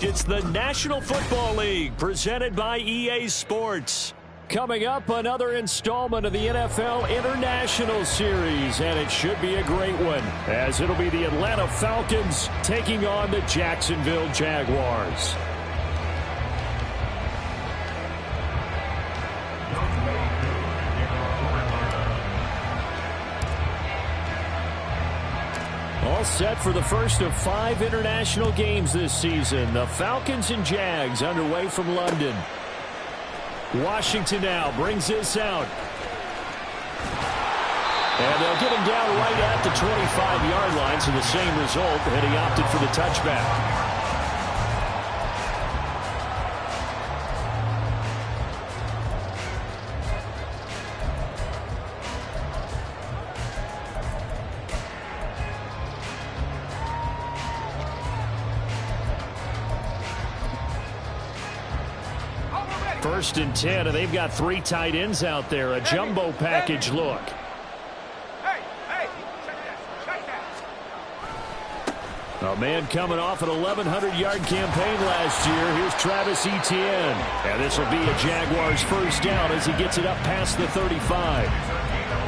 It's the National Football League presented by EA Sports. Coming up, another installment of the NFL International Series, and it should be a great one, as it'll be the Atlanta Falcons taking on the Jacksonville Jaguars. All set for the first of 5 international games this season. The Falcons and Jags underway from London. Washington now brings this out. And they'll get him down right at the 25-yard line, so the same result, and he opted for the touchback. First and 10, and they've got 3 tight ends out there. A jumbo package look. A man coming off an 1,100-yard campaign last year. Here's Travis Etienne. And this will be a Jaguars first down as he gets it up past the 35.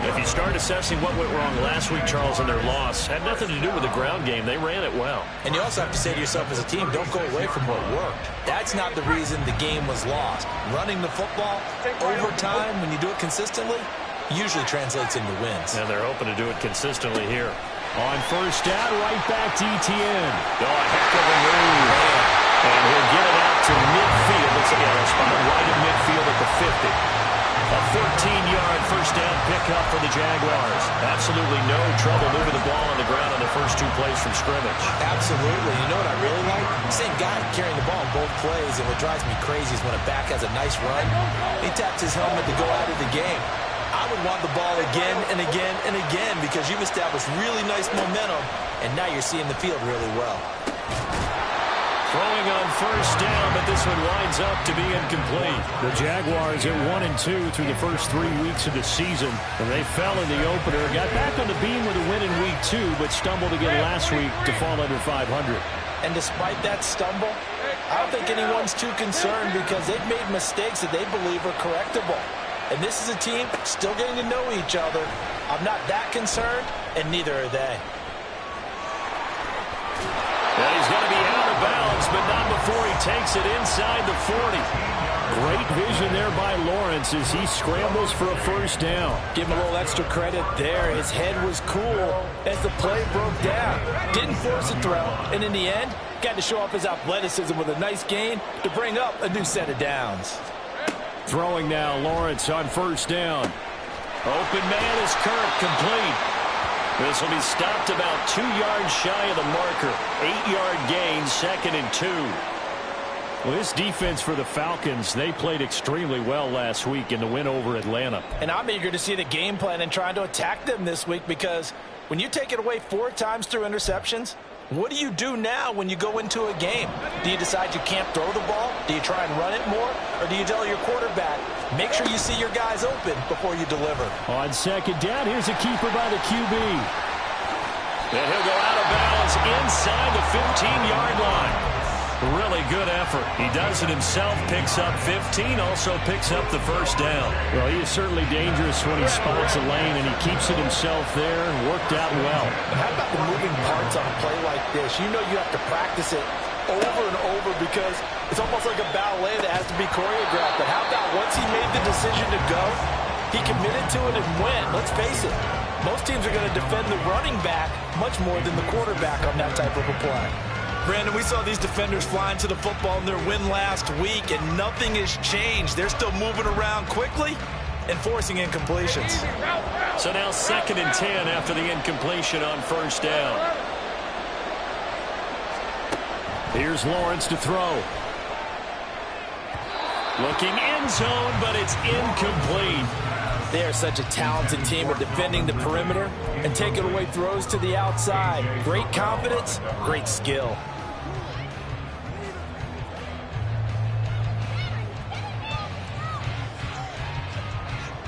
If you start assessing what went wrong last week, Charles, in their loss, had nothing to do with the ground game. They ran it well. And you also have to say to yourself as a team, don't go away from what worked. That's not the reason the game was lost. Running the football over time, when you do it consistently, usually translates into wins. And they're hoping to do it consistently here. On first down, right back to Etienne. Oh, a heck of a move. And he'll get it out to midfield. Let's get a spot right at midfield at the 50. A 13-yard first down pickup for the Jaguars. Absolutely no trouble moving the ball on the ground on the first 2 plays from scrimmage. Absolutely. You know what I really like? Same guy carrying the ball in both plays, and what drives me crazy is when a back has a nice run, he taps his helmet to go out of the game. I would want the ball again and again and again because you've established really nice momentum, and now you're seeing the field really well. Throwing on first down, but this one winds up to be incomplete. The Jaguars at 1-2 through the first 3 weeks of the season. And they fell in the opener, got back on the beam with a win in week 2, but stumbled again last week to fall under 500. And despite that stumble, I don't think anyone's too concerned because they've made mistakes that they believe are correctable. And this is a team still getting to know each other. I'm not that concerned, and neither are they. And he's going to be out of bounds, but not before he takes it inside the 40. Great vision there by Lawrence as he scrambles for a first down. Give him a little extra credit there. His head was cool as the play broke down. Didn't force a throw, and in the end, got to show off his athleticism with a nice gain to bring up a new set of downs. Throwing now, Lawrence on first down. Open man is Kirk, complete. This will be stopped about 2 yards shy of the marker. 8-yard gain, 2nd and 2. Well, this defense for the Falcons, they played extremely well last week in the win over Atlanta. And I'm eager to see the game plan and trying to attack them this week because when you take it away 4 times through interceptions, what do you do now when you go into a game? Do you decide you can't throw the ball? Do you try and run it more? Or do you tell your quarterback, make sure you see your guys open before you deliver? On second down, here's a keeper by the QB. And he'll go out of bounds inside the 15-yard line. Really good effort. He does it himself, picks up 15, also picks up the first down. Well, he is certainly dangerous when he spots a lane, and he keeps it himself there and worked out well. But how about the moving parts on a play like this? You know you have to practice it over and over because it's almost like a ballet that has to be choreographed. But how about once he made the decision to go, he committed to it and went. Let's face it, most teams are going to defend the running back much more than the quarterback on that type of a play. Brandon, we saw these defenders flying to the football in their win last week, and nothing has changed. They're still moving around quickly and forcing incompletions. So now 2nd and 10 after the incompletion on first down. Here's Lawrence to throw. Looking end zone, but it's incomplete. They are such a talented team at defending the perimeter and taking away throws to the outside. Great confidence, great skill.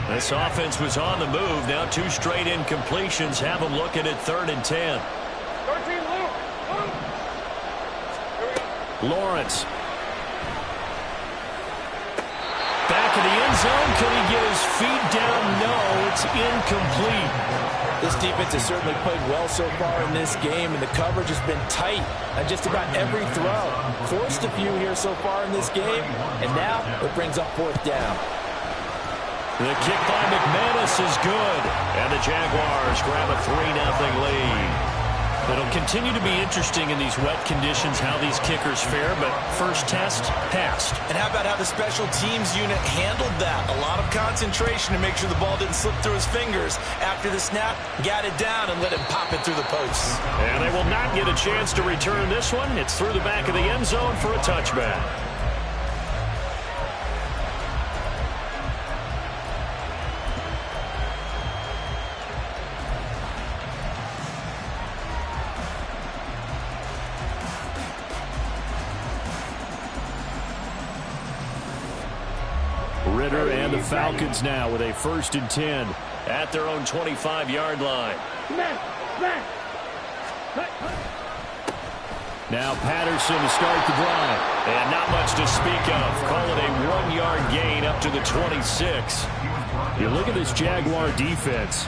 This offense was on the move. Now 2 straight incompletions have them looking at 3rd and 10. Lawrence. Back in the end zone. Could he get his feet down? No, it's incomplete. This defense has certainly played well so far in this game, and the coverage has been tight on just about every throw. Forced a few here so far in this game, and now it brings up 4th down. The kick by McManus is good, and the Jaguars grab a 3-0 lead. It'll continue to be interesting in these wet conditions how these kickers fare, but first test, passed. And how about how the special teams unit handled that? A lot of concentration to make sure the ball didn't slip through his fingers. After the snap, got it down and let him pop it through the posts. And they will not get a chance to return this one. It's through the back of the end zone for a touchback. Ritter and the Falcons now with a 1st and 10 at their own 25-yard line. Now Patterson to start the drive. And not much to speak of. Call it a 1-yard gain up to the 26. You look at this Jaguar defense.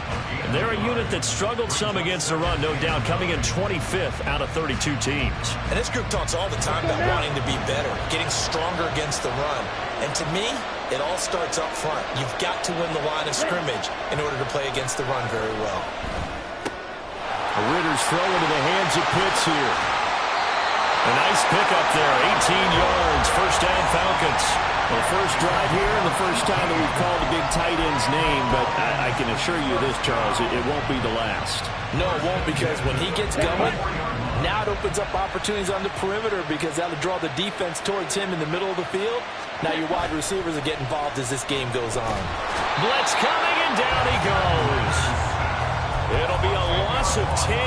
They're a unit that struggled some against the run, no doubt, coming in 25th out of 32 teams. And this group talks all the time about wanting to be better, getting stronger against the run. And to me, it all starts up front. You've got to win the line of scrimmage in order to play against the run very well. Ritter's throw into the hands of Pitts here. A nice pickup there, 18 yards, 1st down Falcons. Well, first drive here and the first time that we've called a big tight end's name, but I can assure you this, Charles, it won't be the last. No, it won't, because when he gets going, now it opens up opportunities on the perimeter because that'll draw the defense towards him in the middle of the field. Now your wide receivers will get involved as this game goes on. Blitz coming, and down he goes. It'll be a loss of 10,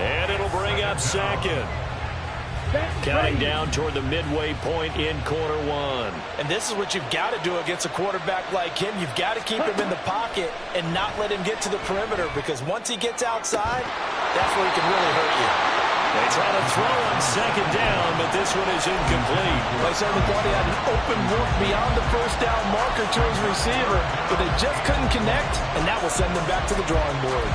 and it'll bring up 2nd. Counting down toward the midway point in quarter 1. And this is what you've got to do against a quarterback like him. You've got to keep him in the pocket and not let him get to the perimeter, because once he gets outside, that's where he can really hurt you. They try to throw on 2nd down, but this one is incomplete. They certainly thought he had an open look beyond the 1st down marker to his receiver, but they just couldn't connect, and that will send them back to the drawing board.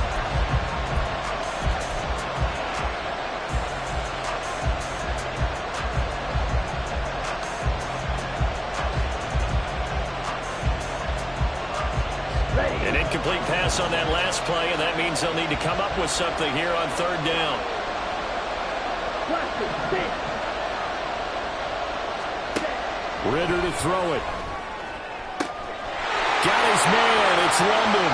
An incomplete pass on that last play, and that means they'll need to come up with something here on 3rd down. Ritter to throw it. Got his man. It's London.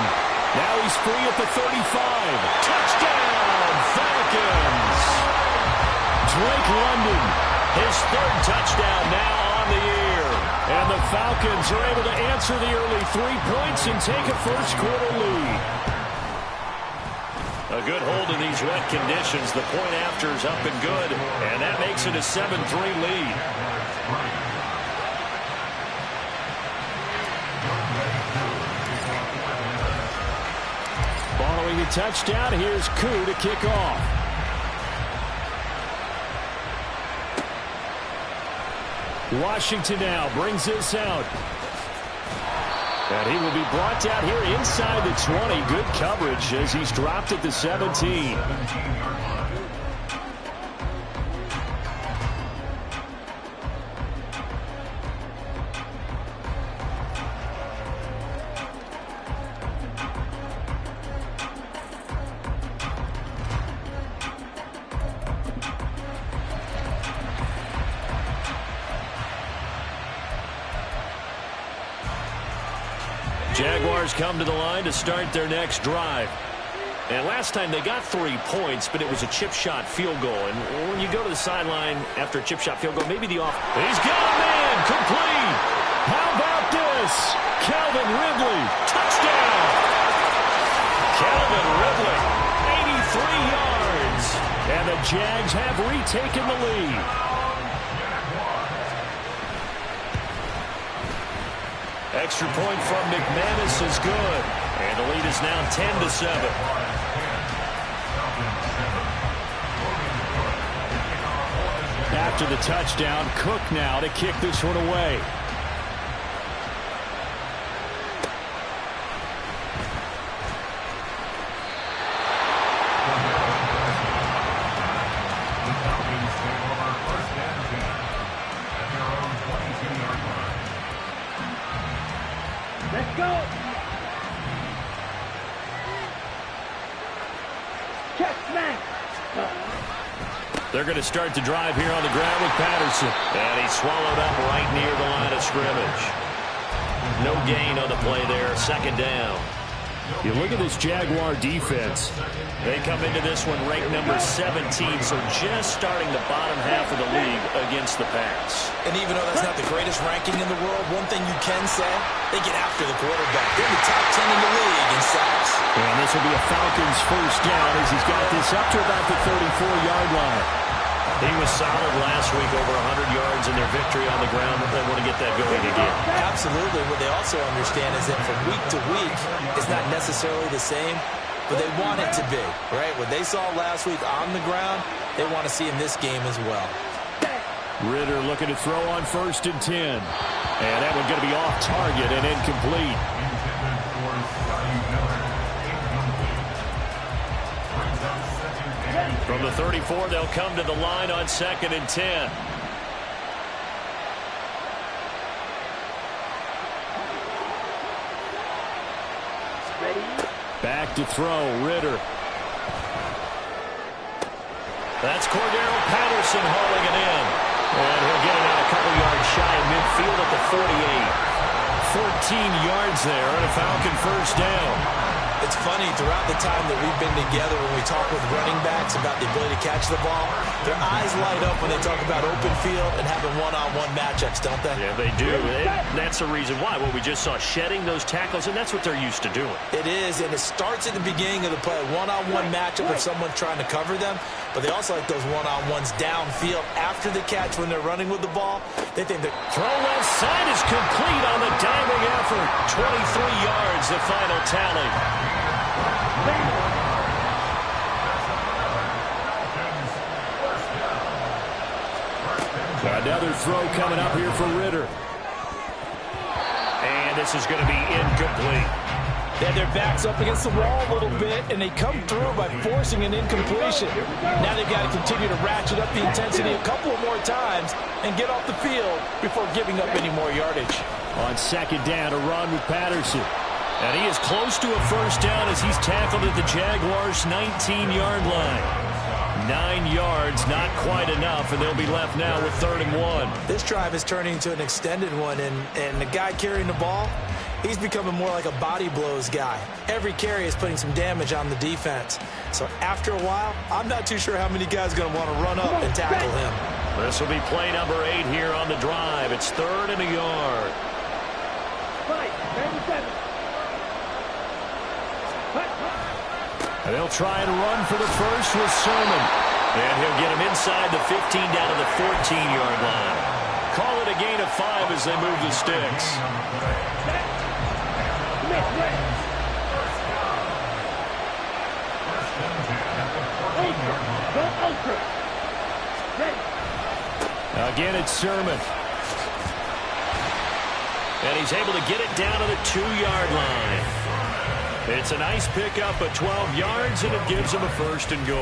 Now he's free at the 35. Touchdown, Falcons. Drake London, his 3rd touchdown now on the year. And the Falcons are able to answer the early 3 points and take a first-quarter lead. A good hold in these wet conditions. The point after is up and good, and that makes it a 7-3 lead. Following a touchdown, here's Koo to kick off. Washington now brings this out. And he will be brought down here inside the 20. Good coverage as he's dropped at the 17. Jaguars come to the line to start their next drive. And last time they got 3 points, but it was a chip shot field goal. And when you go to the sideline after a chip shot field goal, maybe the off. He's got a man, complete. How about this? Calvin Ridley, touchdown. Calvin Ridley, 83 yards. And the Jags have retaken the lead. Extra point from McManus is good. And the lead is now 10-7. after the touchdown. Cook now to kick this one away. Let's go. Check smack. They're going to start the drive here on the ground with Patterson. And he's swallowed up right near the line of scrimmage. No gain on the play there. Second down. You look at this Jaguar defense. They come into this one ranked number 17, so just starting the bottom half of the league against the pass. And even though that's not the greatest ranking in the world, one thing you can say, they get after the quarterback. They're in the top 10 in the league in sacks. And this will be a Falcons first down as he's got this up to about the 34-yard line. He was solid last week, over 100 yards in their victory on the ground. They want to get that going again. Absolutely. What they also understand is that from week to week, it's not necessarily the same, but they want it to be, right? What they saw last week on the ground, they want to see in this game as well. Ritter looking to throw on 1st and 10. And that one going to be off target and incomplete. From the 34, they'll come to the line on 2nd and 10. Back to throw, Ritter. That's Cordero Patterson hauling it in. And he'll get it out a couple yards shy of midfield at the 48. 14 yards there and a Falcon first down. It's funny, throughout the time that we've been together when we talk with running backs about the ability to catch the ball, their eyes light up when they talk about open field and having one-on-one matchups, don't they? Yeah, they do. And that's the reason why. Well, we just saw shedding those tackles, and that's what they're used to doing. It is, and it starts at the beginning of the play, one-on-one matchup if someone's trying to cover them, but they also like those one-on-ones downfield after the catch when they're running with the ball. They think that throw left side is complete on the diving effort. 23 yards, the final tally. Another throw coming up here for Ritter. And this is going to be incomplete. they had their backs up against the wall a little bit, and they come through by forcing an incompletion. Now they've got to continue to ratchet up the intensity a couple more times and get off the field before giving up any more yardage. On 2nd down, a run with Patterson. And he is close to a first down as he's tackled at the Jaguars' 19-yard line. 9 yards, not quite enough, and they'll be left now with 3rd and 1. This drive is turning into an extended one, and the guy carrying the ball, he's becoming more like a body blows guy. Every carry is putting some damage on the defense. So after a while, I'm not too sure how many guys are going to want to run up and tackle him. This will be play number 8 here on the drive. It's 3rd and a yard. And they'll try and run for the first with Sermon. And he'll get him inside the 15 down to the 14-yard line. Call it a gain of 5 as they move the sticks. Again, it's Sermon. And he's able to get it down to the 2-yard line. It's a nice pickup of 12 yards, and it gives him a 1st and goal.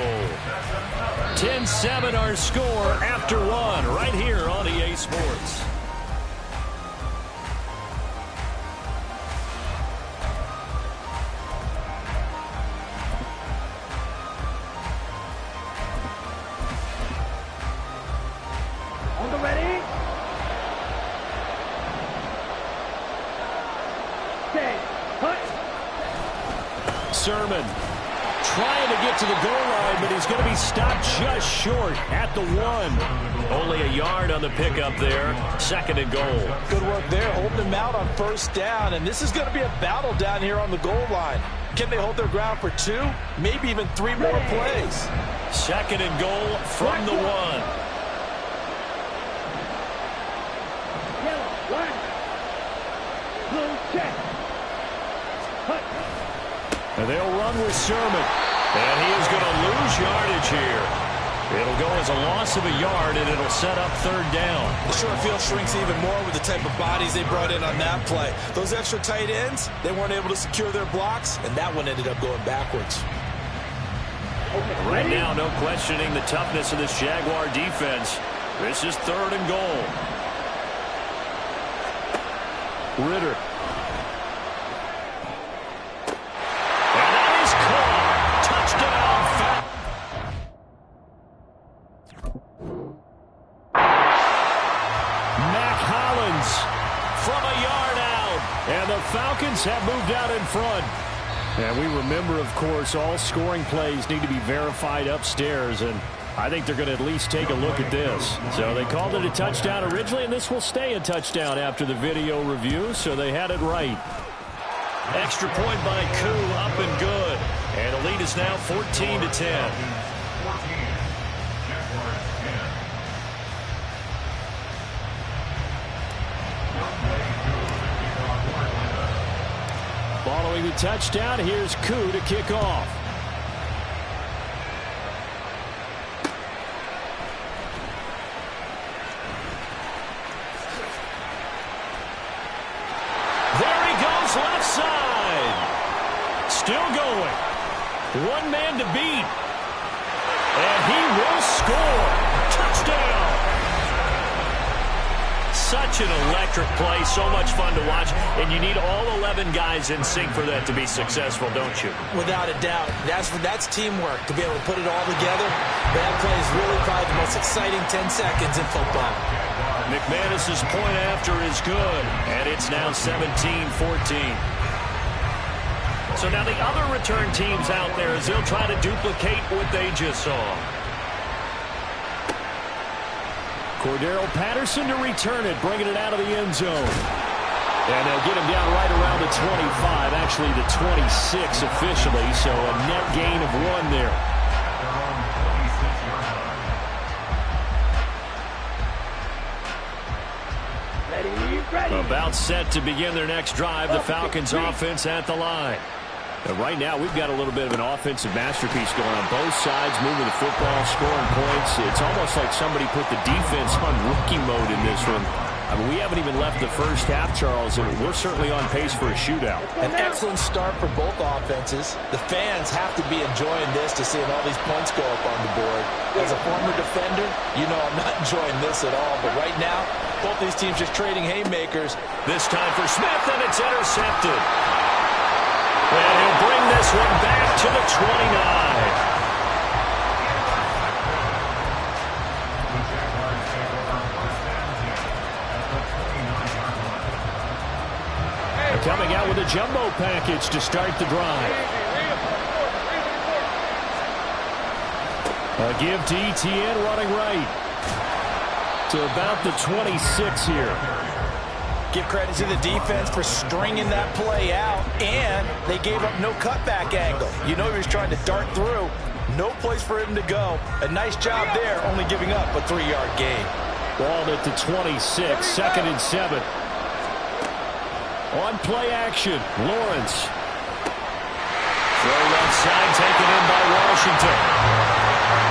10-7 our score after 1 right here on EA Sports. On the ready. Stay. Put. Sermon trying to get to the goal line, but he's going to be stopped just short at the 1. Only a yard on the pickup there. 2nd and goal. Good work there, holding them out on 1st down, and this is going to be a battle down here on the goal line. Can they hold their ground for 2, maybe even 3 more plays? 2nd and goal from the 1. And they'll run with Sermon. And he is going to lose yardage here. It'll go as a loss of a yard, and it'll set up third down. The short field shrinks even more with the type of bodies they brought in on that play. Those extra tight ends, they weren't able to secure their blocks, and that one ended up going backwards. Right now, no questioning the toughness of this Jaguar defense. This is third and goal. Ritter. And that is caught. Touchdown. Mac Hollins from a yard out. And the Falcons have moved out in front. And we remember, of course, all scoring plays need to be verified upstairs, and I think they're going to at least take a look at this. So they called it a touchdown originally, and this will stay a touchdown after the video review, so they had it right. Extra point by Koo, up and good. And the lead is now 14-10. Following the touchdown, here's Koo to kick off. There he goes, left side. Still going. One man to beat. And he will score. Touchdown. Such an electric play, so much fun to watch, and you need all 11 guys in sync for that to be successful, don't you? Without a doubt. That's teamwork, to be able to put it all together. That play is really probably the most exciting 10 seconds in football. McManus's point after is good, and it's now 17-14. So now the other return teams out there as they'll try to duplicate what they just saw. Cordero Patterson to return it, bringing it out of the end zone. And they'll get him down right around the 25, actually the 26 officially, so a net gain of 1 there. Ready. About set to begin their next drive, the Falcons offense at the line. And right now, we've got a little bit of an offensive masterpiece going on both sides, moving the football, scoring points. It's almost like somebody put the defense on rookie mode in this one. I mean, we haven't even left the first half, Charles, and we're certainly on pace for a shootout. An excellent start for both offenses. The fans have to be enjoying this to seeing all these points go up on the board. As a former defender, you know I'm not enjoying this at all. But right now, both these teams just trading haymakers. This time for Smith, and it's intercepted. And he'll bring this one back to the 29. Coming out with a jumbo package to start the drive. A give to ETN running right. To about the 26 here. Give credit to the defense for stringing that play out, and they gave up no cutback angle. You know he was trying to dart through. No place for him to go. A nice job there, only giving up a 3-yard gain. Ball at the 26, 2nd and 7. On play action, Lawrence. Throw left side, taken in by Washington.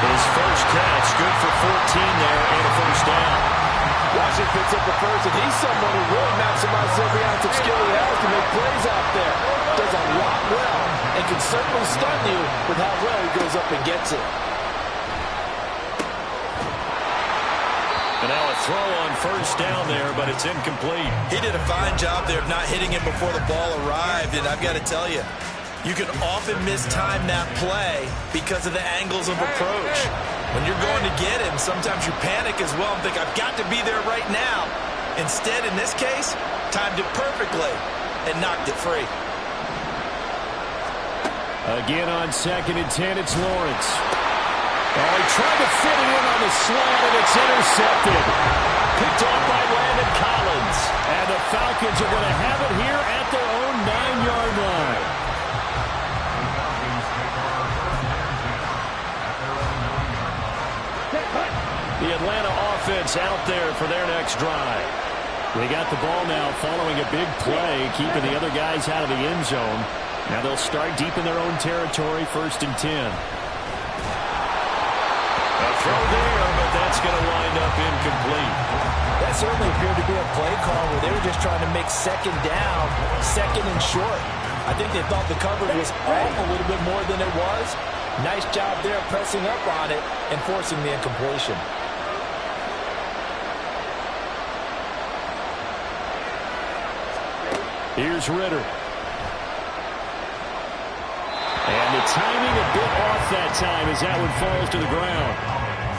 His first catch, good for 14 there, and a first down. Washington picks up the first, and he's someone who really maximizes every ounce of skill he has to make plays out there. Does a lot well, and can certainly stun you with how well he goes up and gets it. And now a throw on first down there, but it's incomplete. He did a fine job there of not hitting it before the ball arrived, and I've got to tell you, you can often mistime that play because of the angles of approach. When you're going to get him, sometimes you panic as well and think, I've got to be there right now. Instead, in this case, timed it perfectly and knocked it free. Again on 2nd and 10, it's Lawrence. Oh, he tried to fit it in on the slant, and it's intercepted. Picked off by Landon Collins. And the Falcons are going to have it here at their own 9-yard line. The Atlanta offense out there for their next drive. They got the ball now following a big play, keeping the other guys out of the end zone. Now they'll start deep in their own territory, 1st and 10. A throw there, but that's going to wind up incomplete. That certainly appeared to be a play call where they were just trying to make second down, second and short. I think they thought the coverage was off a little bit more than it was. Nice job there pressing up on it and forcing the incompletion. Here's Ritter. And the timing a bit off that time as that one falls to the ground.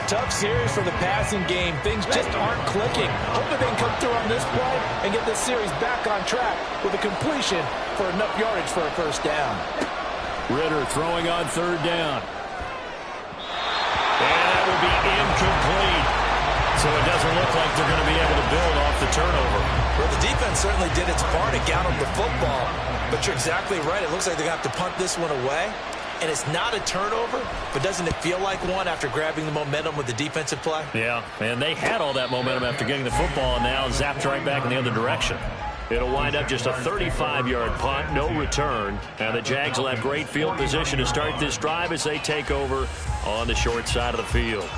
Tough series for the passing game. Things just aren't clicking. Hoping they can come through on this play and get this series back on track with a completion for enough yardage for a first down. Ritter throwing on third down. And that will be incomplete. So it doesn't look like they're going to be able to build off the turnover. Well, the defense certainly did its part to gather the football. But you're exactly right. It looks like they're going to have to punt this one away. And it's not a turnover, but doesn't it feel like one after grabbing the momentum with the defensive play? Yeah, and they had all that momentum after getting the football, and now zapped right back in the other direction. It'll wind up just a 35-yard punt, no return. And the Jags will have great field position to start this drive as they take over on the short side of the field.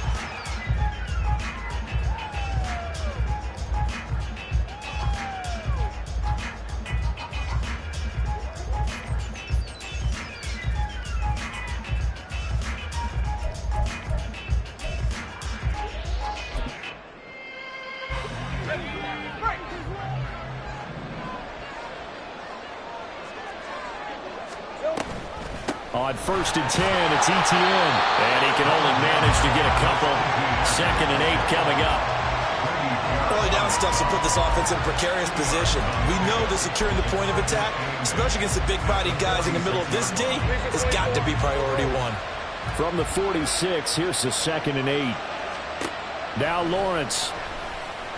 On 1st and 10, it's ETN. And he can only manage to get a couple. 2nd and 8 coming up. Early down stuff to put this offense in a precarious position. We know that securing the point of attack, especially against the big-bodied guys in the middle of this D, has got to be priority one. From the 46, here's the 2nd and 8. Now Lawrence.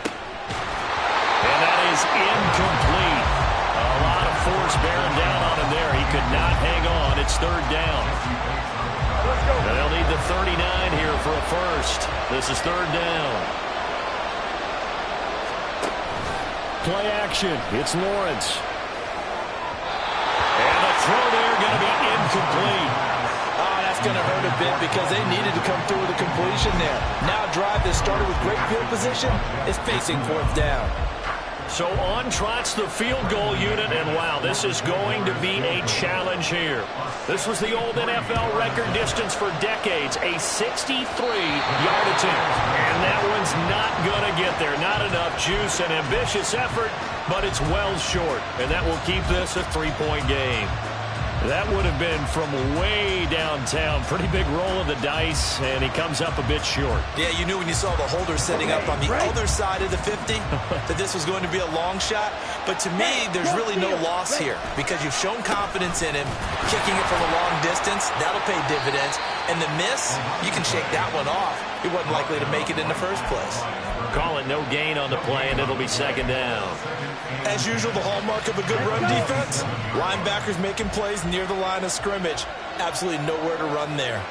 And that is incomplete. A lot of force bearing down on him there. He could not hang on. It's third down. And they'll need the 39 here for a first. This is third down. Play action. It's Lawrence. And the throw there going to be incomplete. Oh, that's going to hurt a bit because they needed to come through with a completion there. Now drive that started with great field position is facing fourth down. So on trots the field goal unit, and wow, this is going to be a challenge here. This was the old NFL record distance for decades, a 63-yard attempt. And that one's not going to get there. Not enough juice and ambitious effort, but it's well short. And that will keep this a 3-point game. That would have been from way downtown. Pretty big roll of the dice, and he comes up a bit short. Yeah, you knew when you saw the holder setting up on the other side of the 50 that this was going to be a long shot. But to me, there's really no loss here because you've shown confidence in him. Kicking it from a long distance, that'll pay dividends. And the miss, you can shake that one off. He wasn't likely to make it in the first place. Call it no gain on the play, and it'll be second down. As usual, the hallmark of a good run defense, linebackers making plays near the line of scrimmage. Absolutely nowhere to run there.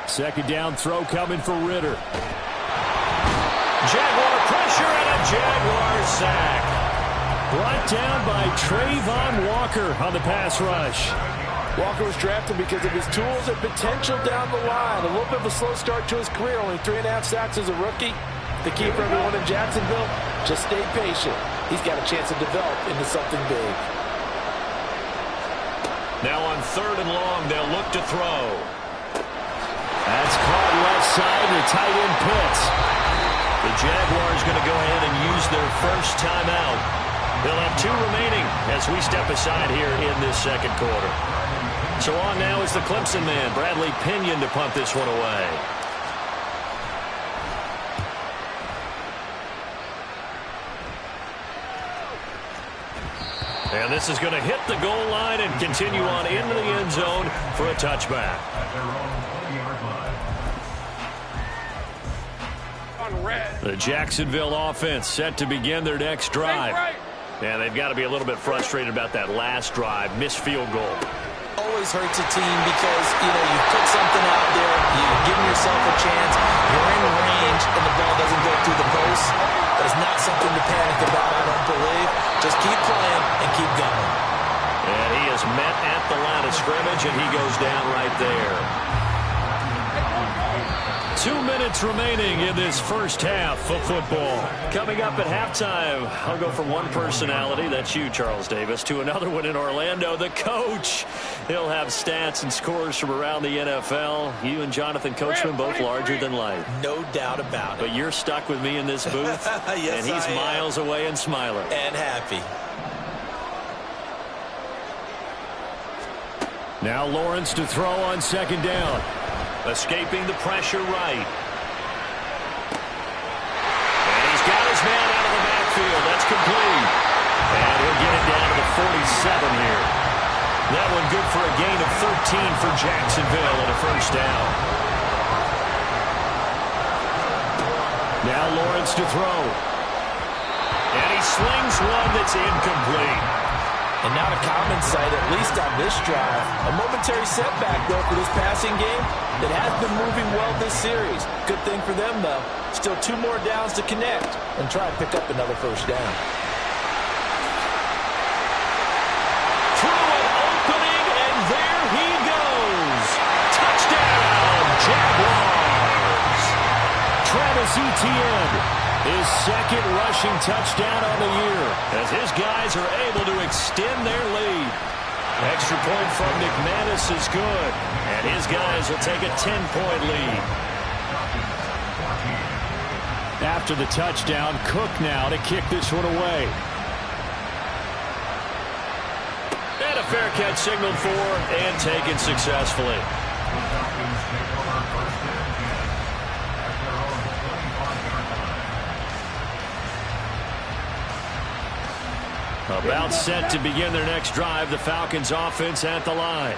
Second down throw coming for Ritter. Jaguar pressure and a Jaguar sack. Brought down by Trayvon Walker on the pass rush. Walker was drafted because of his tools and potential down the line. A little bit of a slow start to his career, only 3.5 sacks as a rookie. The key for everyone in Jacksonville, just stay patient. He's got a chance to develop into something big. Now on 3rd and long, they'll look to throw. That's caught left side, the tight end Pitts. The Jaguars going to go ahead and use their first timeout. They'll have 2 remaining as we step aside here in this second quarter. So on now is the Clemson man, Bradley Pinion, to punt this one away. And this is going to hit the goal line and continue on into the end zone for a touchback. The Jacksonville offense set to begin their next drive. And they've got to be a little bit frustrated about that last drive, missed field goal. Always hurts a team because, you put something out there, you're giving yourself a chance, you're in range, and the ball doesn't go through the post. But it's not something to panic about, I don't believe. Just keep playing and keep going. And he is met at the line of scrimmage, and he goes down right there. 2 minutes remaining in this first half of football. Coming up at halftime, I'll go from one personality, that's you, Charles Davis, to another one in Orlando, the coach. He'll have stats and scores from around the NFL. You and Jonathan Coachman both larger than life. No doubt about it. But you're stuck with me in this booth, yes, and he's miles away and smiling. And happy. Now Lawrence to throw on second down. Escaping the pressure right. And he's got his man out of the backfield. That's complete. And he'll get it down to the 47 here. That one good for a gain of 13 for Jacksonville and a first down. Now Lawrence to throw. And he slings one that's incomplete. And not a common sight, at least on this drive. A momentary setback, though, for this passing game. It has been moving well this series. Good thing for them, though. Still 2 more downs to connect and try and pick up another first down. Through an opening, and there he goes. Touchdown, Jaguars. Travis Etienne. His second rushing touchdown on the year as his guys are able to extend their lead. Extra point from McManus is good, and his guys will take a 10-point lead. After the touchdown, Cook now to kick this one away. And a fair catch signaled for and taken successfully. About set to begin their next drive, the Falcons offense at the line.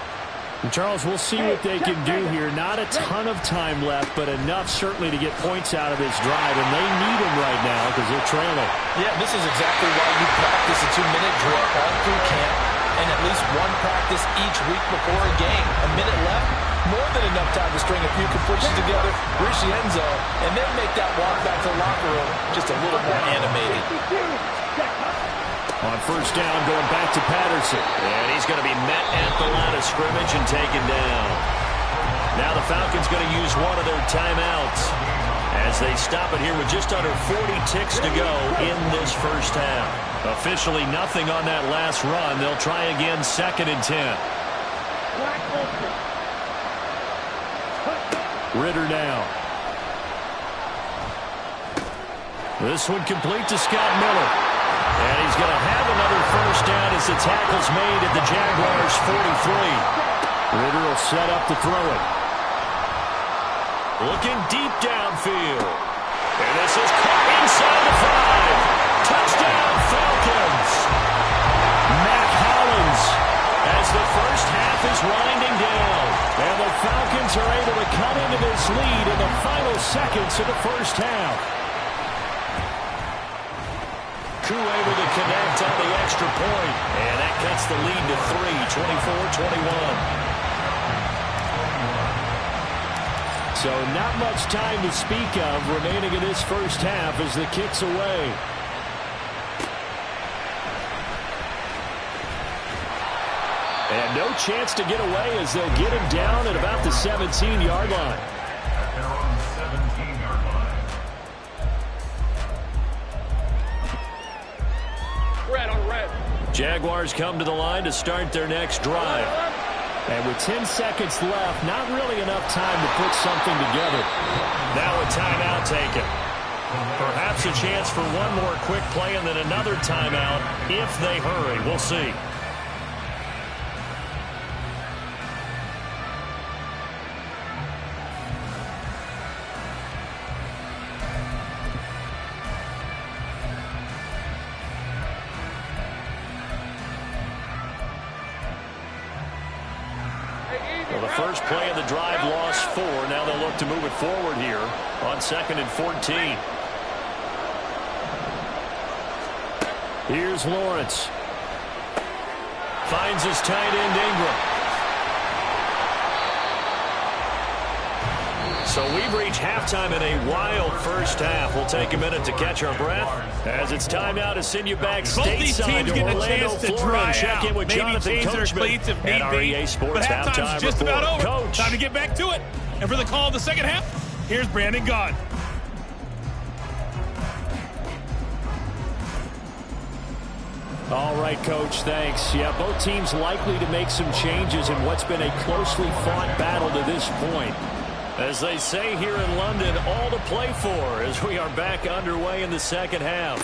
And Charles, we'll see what they can do here. Not a ton of time left, but enough certainly to get points out of this drive, and they need them right now because they're trailing. Yeah, this is exactly why you practice a 2-minute drill all through camp and at least one practice each week before a game. A minute left, more than enough time to string a few completions together, reach the end zone, and then make that walk back to the locker room just a little more animated. On first down, going back to Patterson. And he's going to be met at the line of scrimmage and taken down. Now the Falcons going to use one of their timeouts as they stop it here with just under 40 ticks to go in this first half. Officially nothing on that last run. They'll try again, 2nd and 10. Ritter now. This one complete to Scott Miller. And he's going to have another first down as the tackle's made at the Jaguars' 43. Ritter will set up to throw it. Looking deep downfield. And this is caught inside the 5. Touchdown, Falcons. Matt Hollins as the first half is winding down. And the Falcons are able to cut into this lead in the final seconds of the first half. Crew able to connect on the extra point, and that cuts the lead to 3, 24-21. So not much time to speak of remaining in this first half as the kick's away. And no chance to get away as they'll get him down at about the 17-yard line. Jaguars come to the line to start their next drive. And with 10 seconds left, not really enough time to put something together. Now a timeout taken. Perhaps a chance for one more quick play and then another timeout if they hurry. We'll see. Well, the first play of the drive lost 4. Now they'll look to move it forward here on 2nd and 14. Here's Lawrence. Finds his tight end Ingram. So we've reached halftime in a wild first half. We'll take a minute to catch our breath as it's time now to send you back stateside to Orlando, Florida. Check in with Jonathan Coachman at our EA Sports halftime just report. about over. Coach. Time to get back to it. And for the call of the second half, Here's Brandon Gott. All right, Coach, thanks. Yeah, both teams likely to make some changes in what's been a closely fought battle to this point. As they say here in London, all to play for as we are back underway in the second half.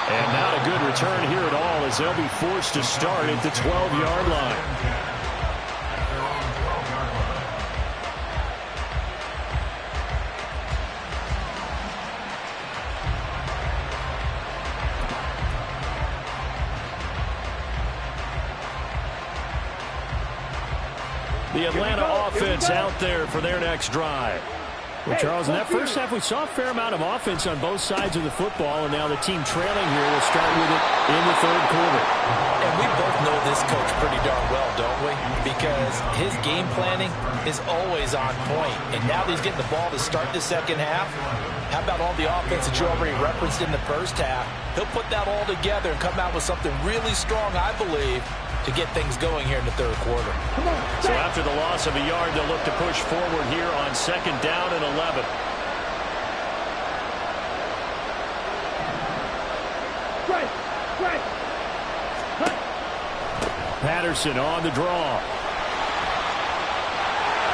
And not a good return here at all as they'll be forced to start at the 12-yard line. The Atlanta offense out there for their next drive. Well, Charles, in that first half, we saw a fair amount of offense on both sides of the football, and now the team trailing here will start with it in the third quarter. And we both know this coach pretty darn well, don't we? Because his game planning is always on point. And now that he's getting the ball to start the second half, how about all the offense that you already referenced in the first half? He'll put that all together and come out with something really strong, I believe, to get things going here in the third quarter. So after the loss of a yard, they'll look to push forward here on second down and 11. Patterson on the draw.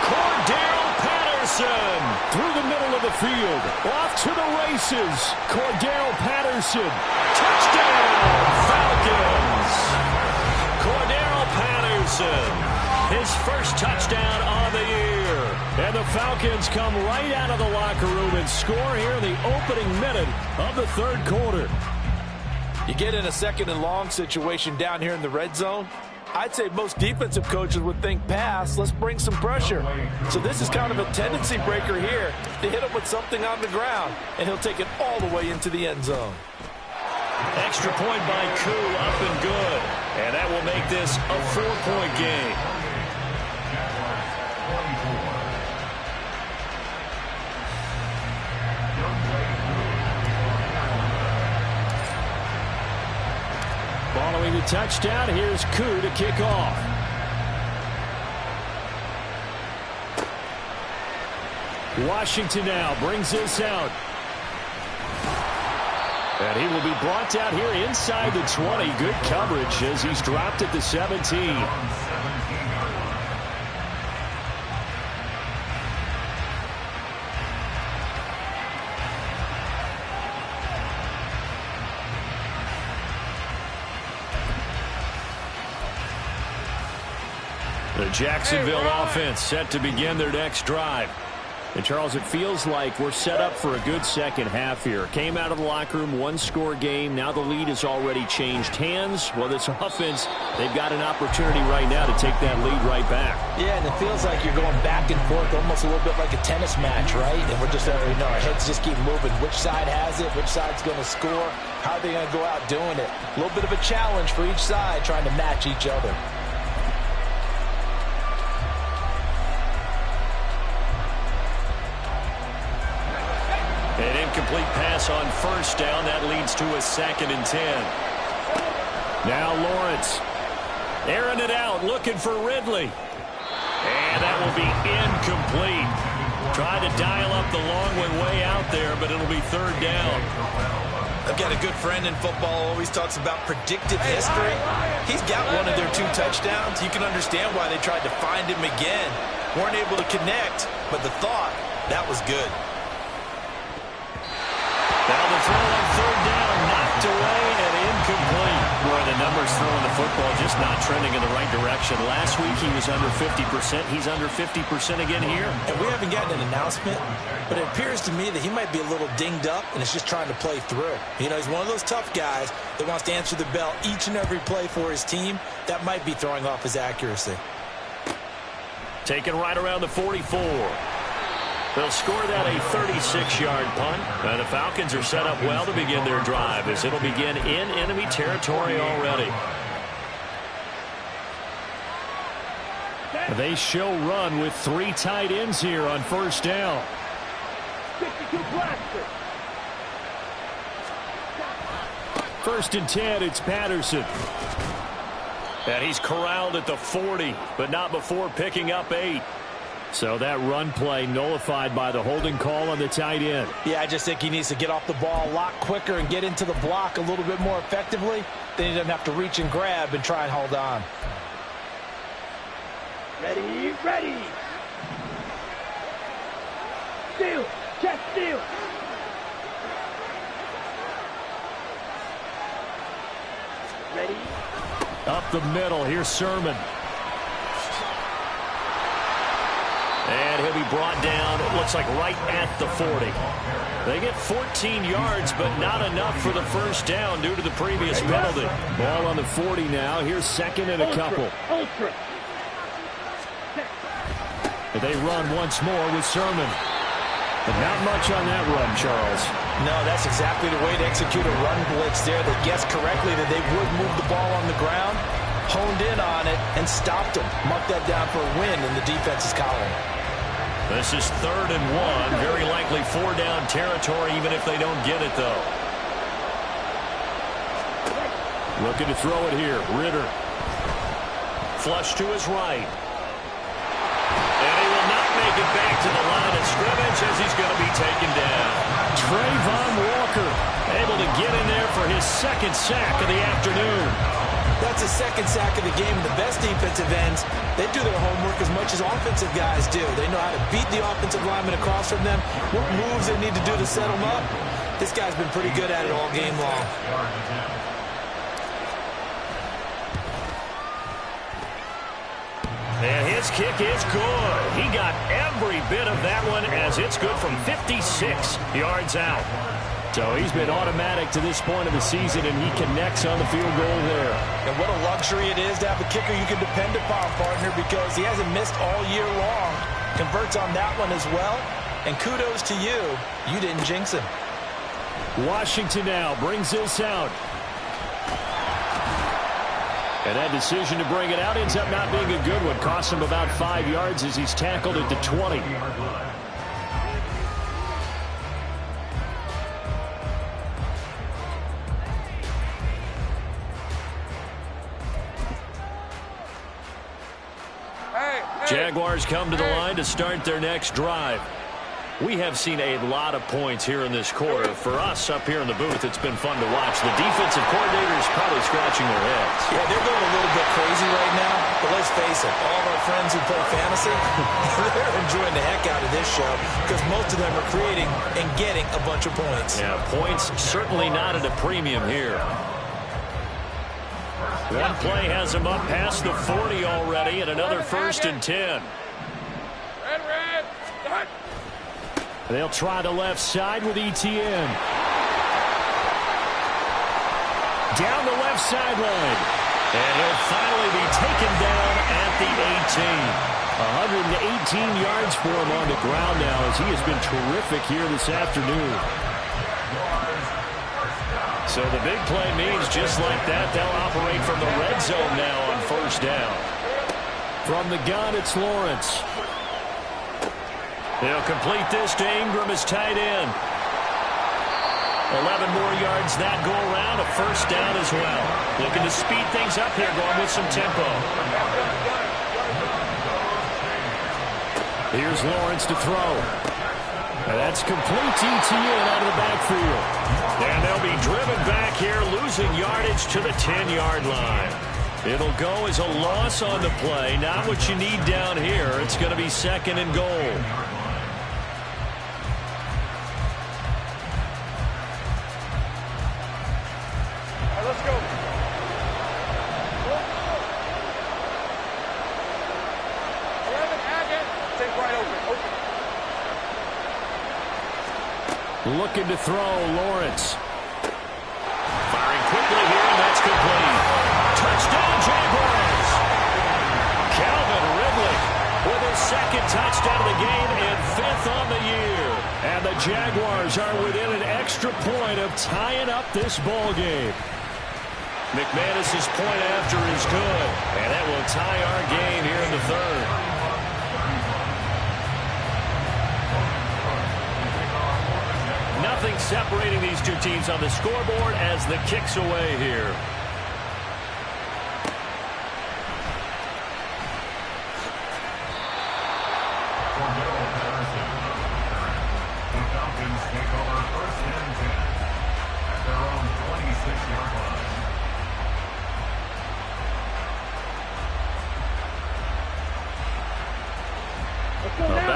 Cordell Patterson through the middle of the field. Off to the races. Cordell Patterson. Touchdown, Falcons. Cordell Patterson, his first touchdown on the year. And the Falcons come right out of the locker room and score here in the opening minute of the third quarter. You get in a second and long situation down here in the red zone. I'd say most defensive coaches would think pass, let's bring some pressure. So this is kind of a tendency breaker here to hit him with something on the ground, and he'll take it all the way into the end zone. Extra point by Koo, up and good. And that will make this a 4-point game. Following the touchdown, here's Koo to kick off. Washington now brings this out. And he will be brought down here inside the 20. Good coverage as he's dropped at the 17. The Jacksonville offense set to begin their next drive. And, Charles, it feels like we're set up for a good second half here. Came out of the locker room, one-score game. Now the lead has already changed hands. Well, this offense, they've got an opportunity right now to take that lead right back. Yeah, and it feels like you're going back and forth, almost a little bit like a tennis match, right? And we're just, our heads just keep moving. Which side has it? Which side's going to score? How are they going to go out doing it? A little bit of a challenge for each side, trying to match each other. An incomplete pass on first down. That leads to a 2nd and 10. Now Lawrence. Airing it out, looking for Ridley. And that will be incomplete. Tried to dial up the long one way out there, but it'll be 3rd down. I've got a good friend in football, always talks about predictive history. He's got one of their 2 touchdowns. You can understand why they tried to find him again. Weren't able to connect, but the thought, that was good. Now the throw on 3rd down, knocked away and incomplete. Boy, the numbers throwing the football just not trending in the right direction. Last week he was under 50%. He's under 50% again here. And we haven't gotten an announcement, but it appears to me that he might be a little dinged up and is just trying to play through. You know, he's one of those tough guys that wants to answer the bell each and every play for his team. That might be throwing off his accuracy. Taken right around the 44. They'll score that a 36-yard punt. And the Falcons are set up well to begin their drive as it'll begin in enemy territory already. They show run with 3 tight ends here on first down. 62 blaster. 1st and 10, it's Patterson. And he's corralled at the 40, but not before picking up 8. So that run play nullified by the holding call on the tight end. Yeah, I just think he needs to get off the ball a lot quicker and get into the block a little bit more effectively. Then he doesn't have to reach and grab and try and hold on. Ready, ready. Steal, chest steal. Ready. Up the middle, here's Sermon. And he'll be brought down, it looks like right at the 40. They get 14 yards, but not enough for the first down due to the previous penalty. Ball on the 40 now. Here's second and a couple. Ultra. They run once more with Sermon. But not much on that run, Charles. No, that's exactly the way to execute a run blitz there. They guessed correctly that they would move the ball on the ground, honed in on it, and stopped them. Mark that down for a win in the defense's column. This is 3rd and 1. Very likely 4-down territory, even if they don't get it, though. Looking to throw it here. Ritter. Flush to his right. And he will not make it back to the line of scrimmage as he's going to be taken down. Trayvon Walker able to get in there for his second sack of the afternoon. That's a second sack of the game. The best defensive ends, they do their homework as much as offensive guys do. They know how to beat the offensive lineman across from them, what moves they need to do to set them up. This guy's been pretty good at it all game long. And his kick is good. He got every bit of that one as it's good from 56 yards out. So he's been automatic to this point of the season, and he connects on the field goal there. And what a luxury it is to have a kicker you can depend upon, partner, because he hasn't missed all year long. Converts on that one as well. And kudos to you. You didn't jinx him. Washington now brings this out. And that decision to bring it out ends up not being a good one. Costs him about 5 yards as he's tackled at the 20. Jaguars come to the line to start their next drive. We have seen a lot of points here in this quarter. For us up here in the booth, it's been fun to watch. The defensive coordinators probably scratching their heads. Yeah, they're going a little bit crazy right now. But let's face it, all of our friends who play fantasy, they're enjoying the heck out of this show because most of them are creating and getting a bunch of points. Yeah, points certainly not at a premium here. One play has him up past the 40 already, and another 1st and 10. Red, start. They'll try the left side with ETN. Down the left sideline. And he'll finally be taken down at the 18. 118 yards for him on the ground now as he has been terrific here this afternoon. So the big play means just like that, they'll operate from the red zone now on 1st down. From the gun, it's Lawrence. They'll complete this to Ingram as tight end. 11 more yards that go around, a 1st down as well. Looking to speed things up here, going with some tempo. Here's Lawrence to throw. And that's complete to ETN out of the backfield. And they'll be driven back here, losing yardage to the 10-yard line. It'll go as a loss on the play. Not what you need down here. It's going to be 2nd and goal. Let's go. Take right open. Looking to throw, Lawrence. Firing quickly here, and that's complete. Touchdown, Jaguars! Calvin Ridley with his 2nd touchdown of the game and 5th on the year. And the Jaguars are within an extra point of tying up this ball game. McManus's point after is good, and that will tie our game here in the 3rd. Nothing separating these two teams on the scoreboard as the kick's away here.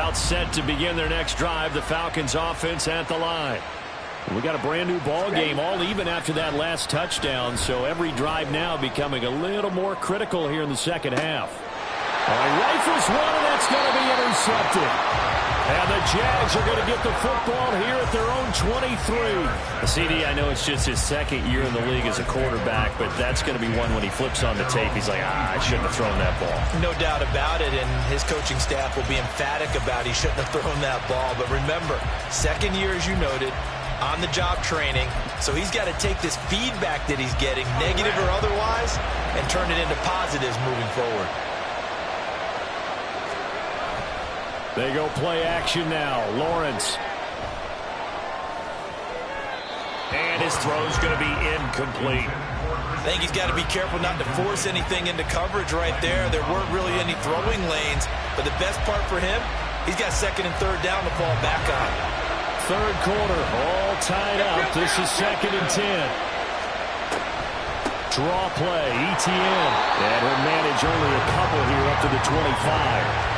About set to begin their next drive. The Falcons offense at the line. We got a brand new ball game, all even after that last touchdown. So every drive now becoming a little more critical here in the second half. Rifles one, and that's going to be intercepted. And the Jags are going to get the football here at their own 23. CD, I know it's just his second year in the league as a quarterback, but that's going to be one when he flips on the tape. He's like, I shouldn't have thrown that ball. No doubt about it, and his coaching staff will be emphatic about he shouldn't have thrown that ball. But remember, second year, as you noted, on-the-job training, so he's got to take this feedback that he's getting, negative or otherwise, and turn it into positives moving forward. They go play action now. Lawrence. And his throw's going to be incomplete. I think he's got to be careful not to force anything into coverage right there. There weren't really any throwing lanes, but the best part for him, he's got second and third down to fall back on. Third quarter, all tied up. This is 2nd and 10. Draw play, ETN. And he'll manage only a couple here up to the 25.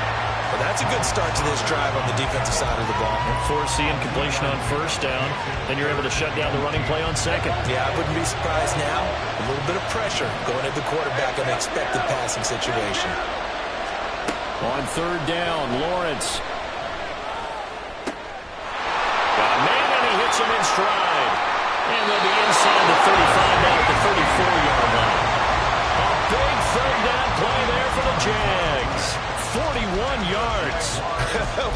Well, that's a good start to this drive on the defensive side of the ball. Force the incompletion on first down. Then you're able to shut down the running play on second. Yeah, I wouldn't be surprised now. A little bit of pressure going at the quarterback in an expected passing situation. On third down, Lawrence. Got a man, and he hits him in stride. And they'll be inside the 35 now at the 34-yard line. A big third down play there for the Jags. 41 yards.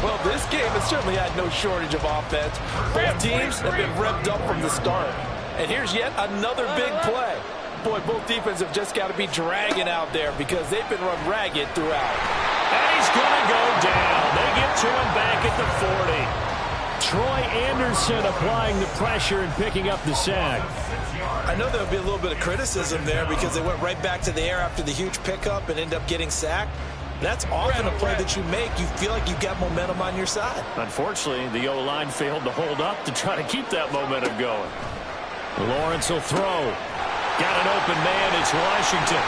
Well, this game has certainly had no shortage of offense. Both teams have been revved up from the start. And here's yet another big play. Boy, both defenses have just got to be dragging out there because they've been run ragged throughout. And he's going to go down. They get to him back at the 40. Troy Anderson applying the pressure and picking up the sack. I know there'll be a little bit of criticism there because they went right back to the air after the huge pickup and ended up getting sacked. That's often a play that you make. You feel like you've got momentum on your side. Unfortunately, the O-line failed to hold up to try to keep that momentum going. Lawrence will throw. Got an open man. It's Washington.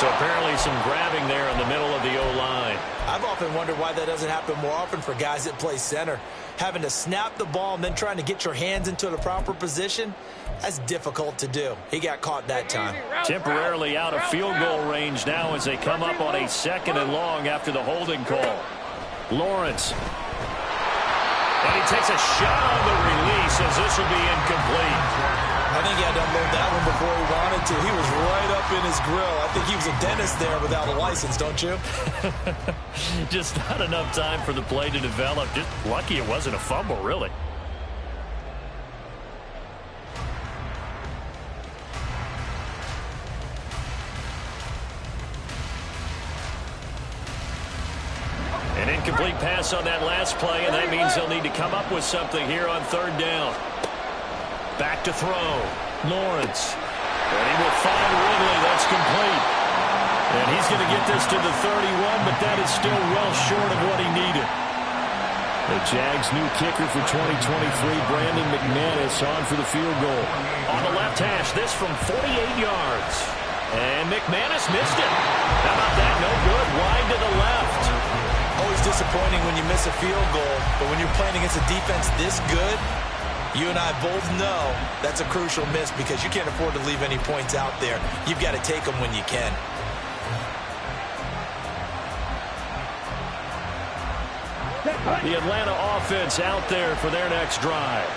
So apparently some grabbing there in the middle of the O-line. I've often wondered why that doesn't happen more often for guys that play center. Having to snap the ball and then trying to get your hands into the proper position, that's difficult to do. He got caught that time. Temporarily out of field goal range now as they come up on a 2nd and long after the holding call. Lawrence. And he takes a shot on the release as this will be incomplete. I think he had to unload that one before he wanted to. He was right up in his grill. I think he was a dentist there without a license, don't you? Just not enough time for the play to develop. Just lucky it wasn't a fumble, really. An incomplete pass on that last play, and that means they'll need to come up with something here on third down. Back to throw. Lawrence. And he will find Ridley. That's complete. And he's going to get this to the 31, but that is still well short of what he needed. The Jags' new kicker for 2023, Brandon McManus, on for the field goal. On the left hash, this from 48 yards. And McManus missed it. How about that? No good. Wide to the left. Always disappointing when you miss a field goal, but when you're playing against a defense this good, you and I both know that's a crucial miss because you can't afford to leave any points out there. You've got to take them when you can. The Atlanta offense out there for their next drive.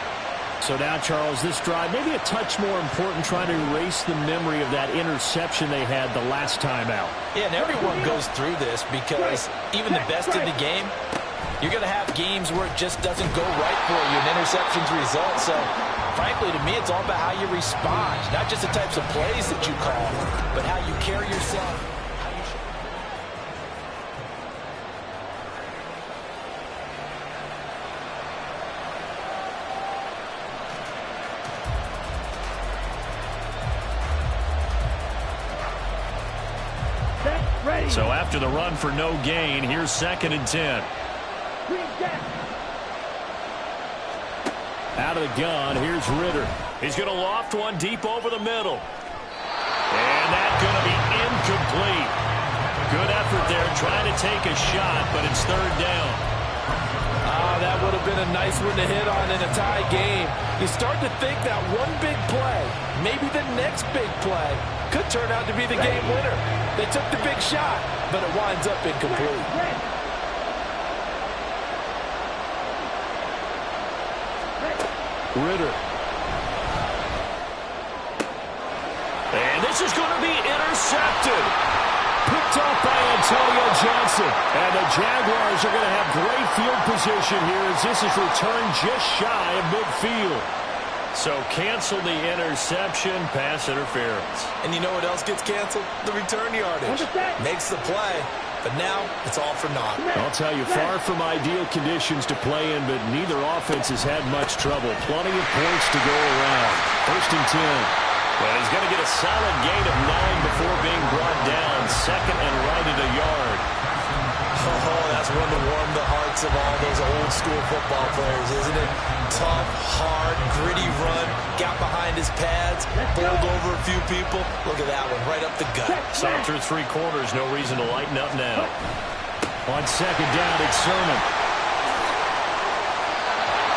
So now, Charles, this drive maybe a touch more important, trying to erase the memory of that interception they had the last time out. Yeah, and everyone goes through this because even the best in the game, you're going to have games where it just doesn't go right for you, and interceptions result. So, frankly, to me, it's all about how you respond, not just the types of plays that you call, but how you carry yourself. So after the run for no gain, here's 2nd and 10. Out of the gun, here's Ritter. He's going to loft one deep over the middle. And that's going to be incomplete. Good effort there, trying to take a shot, but it's third down. That would have been a nice one to hit on in a tie game. You start to think that one big play, maybe the next big play, could turn out to be the game winner. They took the big shot, but it winds up incomplete. Ritter. And this is going to be intercepted. Picked off by Antonio Johnson. And the Jaguars are going to have great field position here as this is returned just shy of midfield. So cancel the interception, pass interference. And you know what else gets canceled? The return yardage. Makes the play, but now it's all for naught. I'll tell you, far from ideal conditions to play in, but neither offense has had much trouble. Plenty of points to go around. First and 10. Well, he's going to get a solid gain of 9 before being brought down. Second and right at a yard. Oh, that's one to warm the hearts of all those old school football players, isn't it? Tough, hard, gritty run. Got behind his pads. Bowled over a few people. Look at that one, right up the gut. Saw through 3 quarters. No reason to lighten up now. On second down, it's Sermon.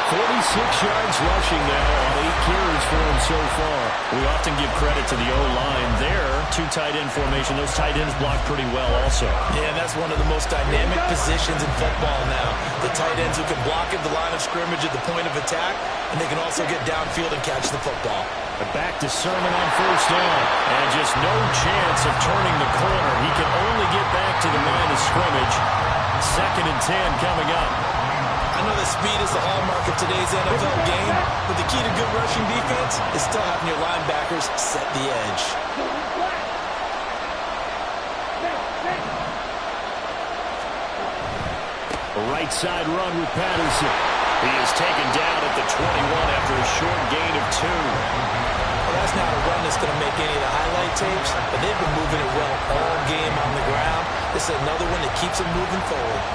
46 yards rushing now on 8 carries for him so far. We often give credit to the O-line there. 2 tight end formation. Those tight ends block pretty well also. Yeah, and that's one of the most dynamic positions in football now. The tight ends who can block at the line of scrimmage at the point of attack, and they can also get downfield and catch the football. But back to Sermon on first down. And just no chance of turning the corner. He can only get back to the line of scrimmage. Second and 10 coming up. I know that speed is the hallmark of today's NFL game, but the key to good rushing defense is still having your linebackers set the edge. A right side run with Patterson. He is taken down at the 21 after a short gain of 2. Well, that's not a run that's going to make any of the highlight tapes, but they've been moving it well all game on the ground. This is another one that keeps them moving forward.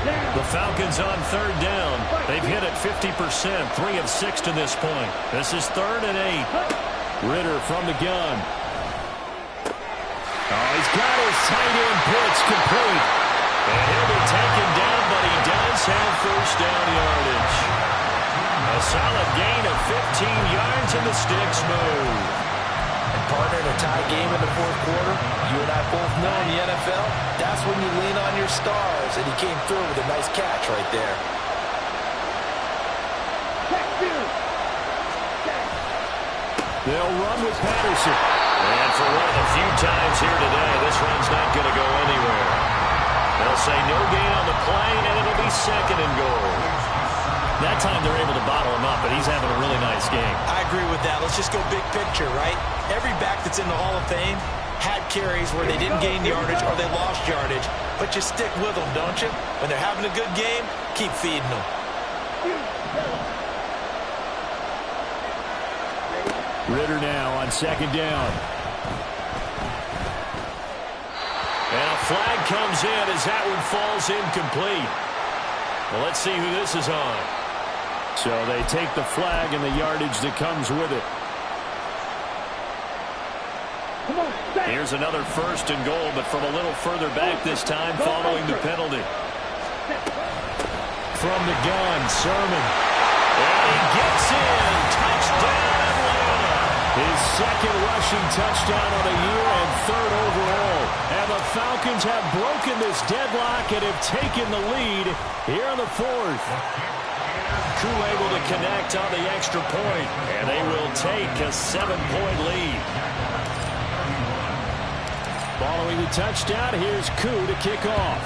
The Falcons on third down. They've hit it 50%, 3 of 6 to this point. This is third and 8. Ritter from the gun. Oh, he's got his tight end blitz complete. And he'll be taken down, but he does have first down yardage. A solid gain of 15 yards and the sticks move. And partner, in a tie game in the fourth quarter, you and I both know in the NFL, that's when you lean on your stars, and he came through with a nice catch right there. They'll run with Patterson. And for one of the few times here today, this run's not going to go anywhere. They'll say no gain on the play, and it'll be second and goal. That time they're able to bottle him up, but he's having a really nice game. I agree with that. Let's just go big picture, right? Every back that's in the Hall of Fame had carries where they didn't gain yardage or they lost yardage, but you stick with them, don't you? When they're having a good game, keep feeding them. Ritter now on second down. And a flag comes in as that one falls incomplete. Well, let's see who this is on. So they take the flag and the yardage that comes with it. Here's another first and goal, but from a little further back this time following the penalty. From the gun, Sermon. And he gets in. Touchdown, Atlanta. His second rushing touchdown of the year and third overall. And the Falcons have broken this deadlock and have taken the lead here in the fourth. Koo able to connect on the extra point, and they will take a 7-point lead. Following the touchdown, here's Koo to kick off.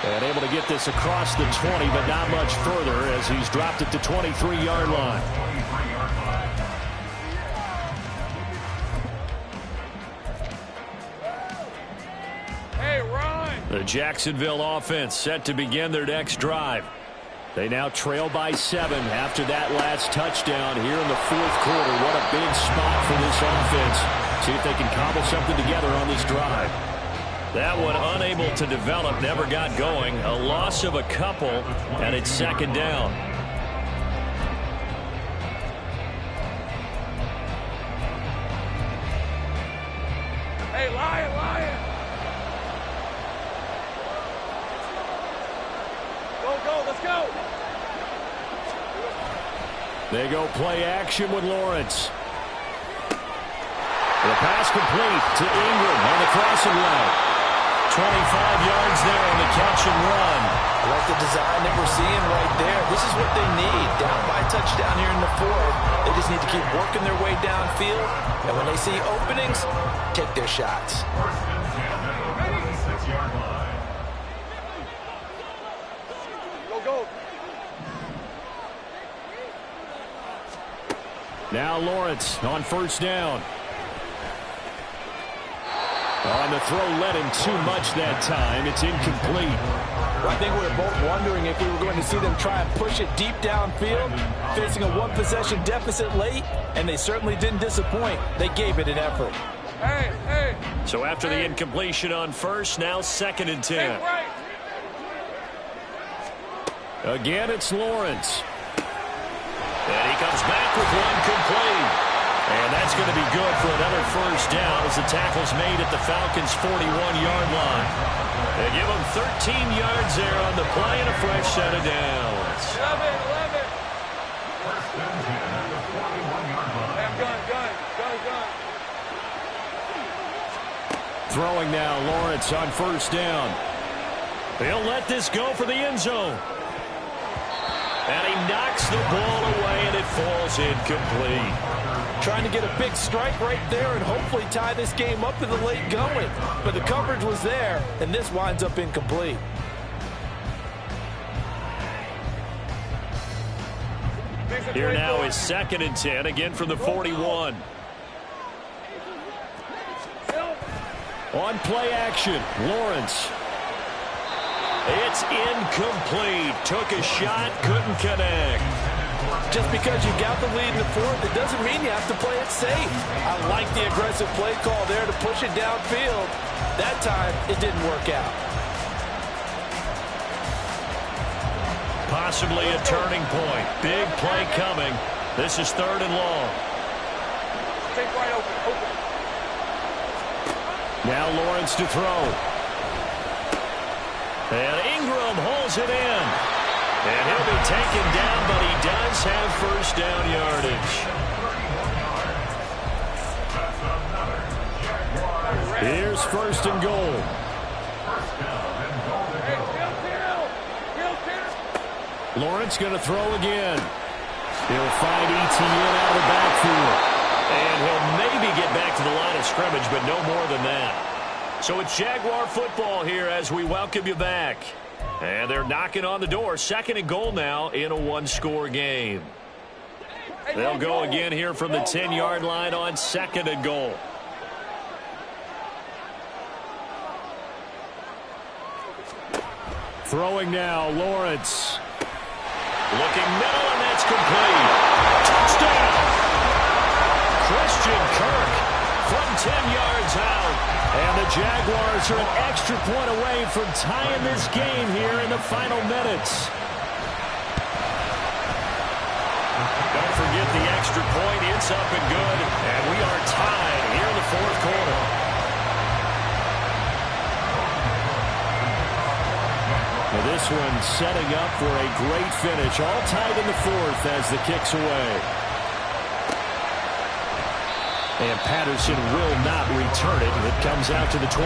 And able to get this across the 20, but not much further as he's dropped it to 23-yard line. Hey, run! The Jacksonville offense set to begin their next drive. They now trail by 7 after that last touchdown here in the fourth quarter. What a big spot for this offense. See if they can cobble something together on this drive. That one unable to develop, never got going. A loss of a couple, and it's second down. Hey, Lion, Lion. Go, let's go. They go play action with Lawrence. The pass complete to Ingram on the crossing route. 25 yards there on the catch and run. I like the design that we're seeing right there. This is what they need. Down by a touchdown here in the fourth. They just need to keep working their way downfield. And when they see openings, take their shots. Go. Now Lawrence on first down. On the throw led him too much that time. It's incomplete. Well, I think we were both wondering if we were going to see them try and push it deep downfield, facing a one-possession deficit late, and they certainly didn't disappoint. They gave it an effort. Hey. So after the incompletion on first, now 2nd and 10. Hey, right. Again, it's Lawrence. And he comes back with one complete. And that's going to be good for another first down as the tackle's made at the Falcons' 41-yard line. They give them 13 yards there on the play and a fresh set of downs. 11. Gun. Throwing now, Lawrence on first down. He'll let this go for the end zone. And he knocks the ball away, and it falls incomplete. Trying to get a big strike right there and hopefully tie this game up in the late going. But the coverage was there, and this winds up incomplete. Here now is 2nd and 10, again from the 41. On play action, Lawrence. It's incomplete. Took a shot, couldn't connect. Just because you got the lead in the fourth, it doesn't mean you have to play it safe. I like the aggressive play call there to push it downfield. That time, it didn't work out. Possibly a turning point. Big play coming. This is 3rd and long. Take right open. Now Lawrence to throw. And Ingram holds it in. And he'll be taken down, but he does have first down yardage. Here's 1st and goal. Lawrence going to throw again. He'll find ETN out of the backfield. And he'll maybe get back to the line of scrimmage, but no more than that. So it's Jaguar football here as we welcome you back. And they're knocking on the door. 2nd and goal now in a one-score game. They'll go again here from the 10-yard line on 2nd and goal. Throwing now, Lawrence. Looking middle, and that's complete. Touchdown! Christian Kirk from 10 yards out. And the Jaguars are an extra point away from tying this game here in the final minutes. Don't forget the extra point. It's up and good. And we are tied here in the 4th quarter. Now this one setting up for a great finish. All tied in the 4th as the kick's away. And Patterson will not return it. It comes out to the 25.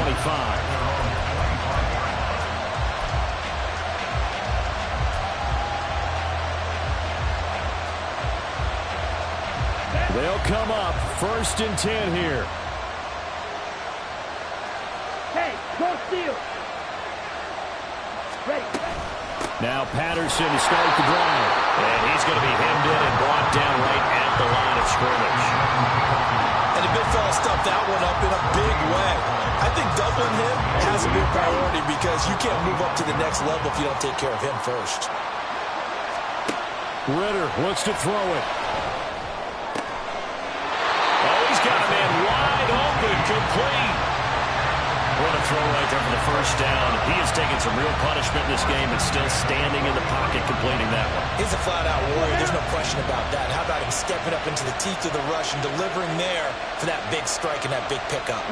They'll come up 1st and 10 here. Hey, go steal. Ready. Now Patterson to start the drive. And he's going to be hemmed in and brought down right at the line of scrimmage. And the big fella stuffed that one up in a big way. I think doubling him has a big priority because you can't move up to the next level if you don't take care of him first. Ritter looks to throw it. Oh, he's got a man wide open, complete. Well, the throw right there for the first down. He has taken some real punishment in this game and still standing in the pocket completing that one. He's a flat-out warrior. There's no question about that. How about him stepping up into the teeth of the rush and delivering there for that big strike and that big pickup?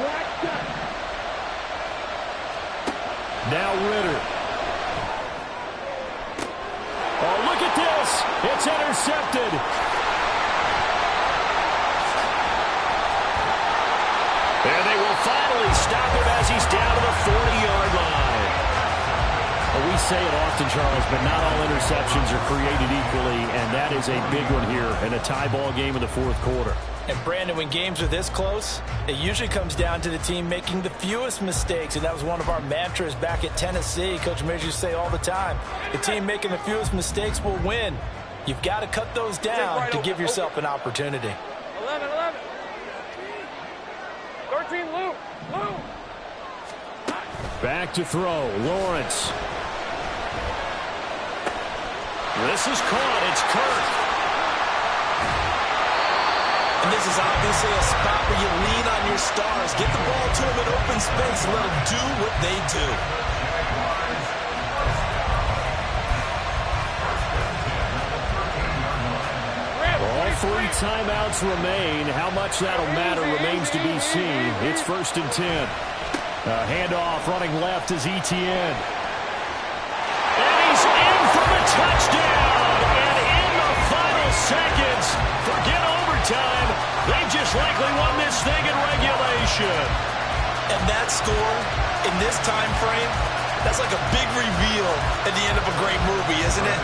Now Ritter. Oh, look at this. It's intercepted. And they will finally stop him as he's down to the 40-yard line. Well, we say it often, Charles, but not all interceptions are created equally, and that is a big one here in a tie ball game in the fourth quarter. And, Brandon, when games are this close, it usually comes down to the team making the fewest mistakes, and that was one of our mantras back at Tennessee. Coach Mears used to say all the time, the team making the fewest mistakes will win. You've got to cut those down to give yourself an opportunity. 11. 13, Lou. Back to throw, Lawrence. This is caught. It's Kirk. And this is obviously a spot where you lean on your stars. Get the ball to them in open space and let them do what they do. All 3 timeouts remain. How much that'll matter remains to be seen. It's 1st and 10. Handoff running left is Etienne. And he's in for the touchdown. And in the final seconds, forget overtime. They just likely won this thing in regulation. And that score in this time frame, that's like a big reveal at the end of a great movie, isn't it?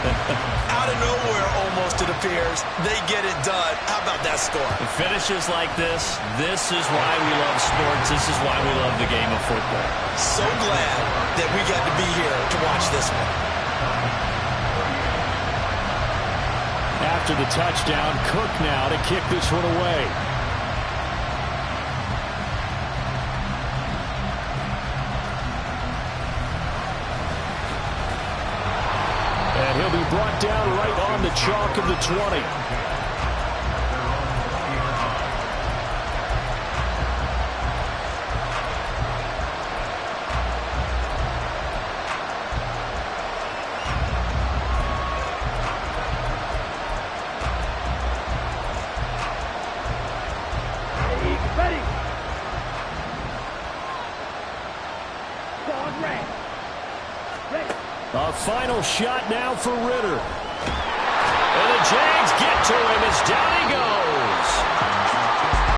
Out of nowhere, almost, it appears. They get it done. How about that score? The finishes like this is why we love sports. This is why we love the game of football. So glad that we got to be here to watch this one. After the touchdown, Cook now to kick this one away. And he'll be brought down right on the chalk of the 20. A final shot now for Ritter. And the Jags get to him as down he goes.